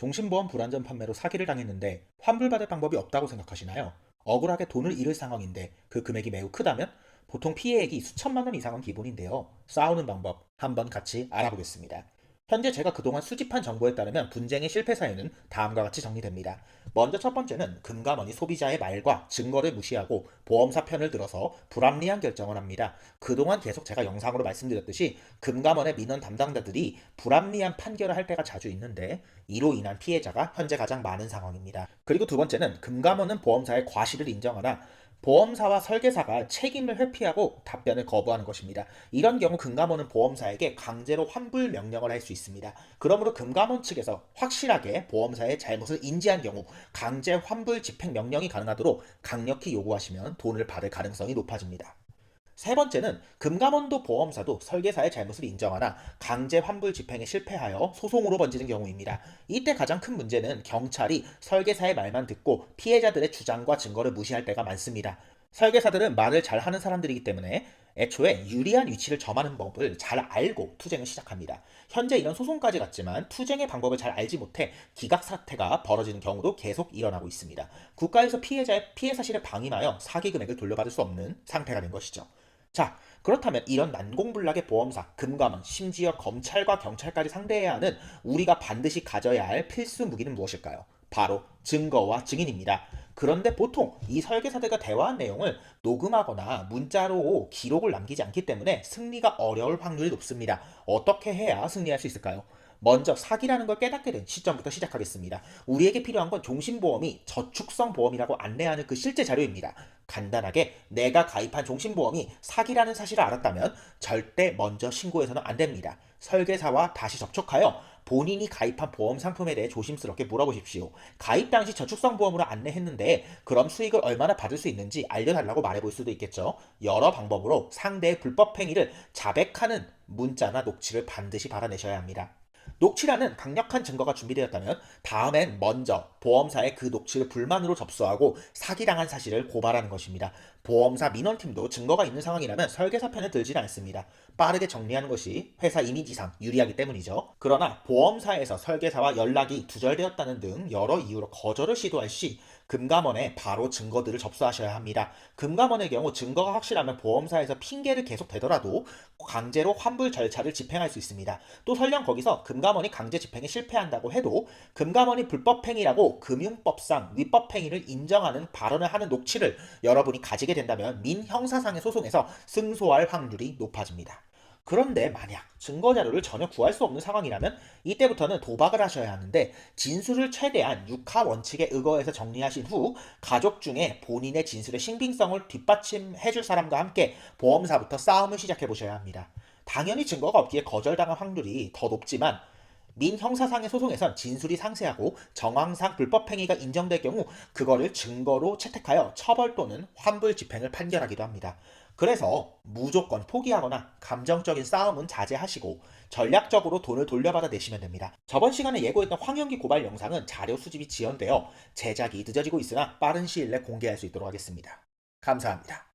종신보험 불안전 판매로 사기를 당했는데 환불받을 방법이 없다고 생각하시나요? 억울하게 돈을 잃을 상황인데 그 금액이 매우 크다면 보통 피해액이 수천만 원 이상은 기본인데요. 싸우는 방법 한번 같이 알아보겠습니다. 현재 제가 그동안 수집한 정보에 따르면 분쟁의 실패 사유는 다음과 같이 정리됩니다. 먼저 첫 번째는 금감원이 소비자의 말과 증거를 무시하고 보험사 편을 들어서 불합리한 결정을 합니다. 그동안 계속 제가 영상으로 말씀드렸듯이 금감원의 민원 담당자들이 불합리한 판결을 할 때가 자주 있는데 이로 인한 피해자가 현재 가장 많은 상황입니다. 그리고 두 번째는 금감원은 보험사의 과실을 인정하나 보험사와 설계사가 책임을 회피하고 답변을 거부하는 것입니다. 이런 경우 금감원은 보험사에게 강제로 환불 명령을 할 수 있습니다. 그러므로 금감원 측에서 확실하게 보험사의 잘못을 인지한 경우 강제 환불 집행 명령이 가능하도록 강력히 요구하시면 돈을 받을 가능성이 높아집니다. 세 번째는 금감원도 보험사도 설계사의 잘못을 인정하나 강제 환불 집행에 실패하여 소송으로 번지는 경우입니다. 이때 가장 큰 문제는 경찰이 설계사의 말만 듣고 피해자들의 주장과 증거를 무시할 때가 많습니다. 설계사들은 말을 잘하는 사람들이기 때문에 애초에 유리한 위치를 점하는 법을 잘 알고 투쟁을 시작합니다. 현재 이런 소송까지 갔지만 투쟁의 방법을 잘 알지 못해 기각 사태가 벌어지는 경우도 계속 일어나고 있습니다. 국가에서 피해자의 피해 사실을 방임하여 사기 금액을 돌려받을 수 없는 상태가 된 것이죠. 자, 그렇다면 이런 난공불락의 보험사, 금감원, 심지어 검찰과 경찰까지 상대해야 하는 우리가 반드시 가져야 할 필수 무기는 무엇일까요? 바로 증거와 증인입니다. 그런데 보통 이 설계사들과 대화한 내용을 녹음하거나 문자로 기록을 남기지 않기 때문에 승리가 어려울 확률이 높습니다. 어떻게 해야 승리할 수 있을까요? 먼저 사기라는 걸 깨닫게 된 시점부터 시작하겠습니다. 우리에게 필요한 건 종신보험이 저축성 보험이라고 안내하는 그 실제 자료입니다. 간단하게 내가 가입한 종신보험이 사기라는 사실을 알았다면 절대 먼저 신고해서는 안 됩니다. 설계사와 다시 접촉하여 본인이 가입한 보험 상품에 대해 조심스럽게 물어보십시오. 가입 당시 저축성 보험으로 안내했는데 그럼 수익을 얼마나 받을 수 있는지 알려달라고 말해볼 수도 있겠죠. 여러 방법으로 상대의 불법 행위를 자백하는 문자나 녹취를 반드시 받아내셔야 합니다. 녹취라는 강력한 증거가 준비되었다면 다음엔 먼저 보험사에 그 녹취를 불만으로 접수하고 사기당한 사실을 고발하는 것입니다. 보험사 민원팀도 증거가 있는 상황이라면 설계사 편을 들지는 않습니다. 빠르게 정리하는 것이 회사 이미지상 유리하기 때문이죠. 그러나 보험사에서 설계사와 연락이 두절되었다는 등 여러 이유로 거절을 시도할 시 금감원에 바로 증거들을 접수하셔야 합니다. 금감원의 경우 증거가 확실하면 보험사에서 핑계를 계속 대더라도 강제로 환불 절차를 집행할 수 있습니다. 또 설령 거기서 금감원이 강제 집행에 실패한다고 해도 금감원이 불법행위라고 금융법상 위법행위를 인정하는 발언을 하는 녹취를 여러분이 가지게 된다면 민형사상의 소송에서 승소할 확률이 높아집니다. 그런데 만약 증거자료를 전혀 구할 수 없는 상황이라면 이때부터는 도박을 하셔야 하는데 진술을 최대한 육하 원칙에 의거해서 정리하신 후 가족 중에 본인의 진술의 신빙성을 뒷받침해줄 사람과 함께 보험사부터 싸움을 시작해 보셔야 합니다. 당연히 증거가 없기에 거절당할 확률이 더 높지만 민형사상의 소송에선 진술이 상세하고 정황상 불법행위가 인정될 경우 그거를 증거로 채택하여 처벌 또는 환불 집행을 판결하기도 합니다. 그래서 무조건 포기하거나 감정적인 싸움은 자제하시고 전략적으로 돈을 돌려받아 내시면 됩니다. 저번 시간에 예고했던 황영기 고발 영상은 자료 수집이 지연되어 제작이 늦어지고 있으나 빠른 시일 내 공개할 수 있도록 하겠습니다. 감사합니다.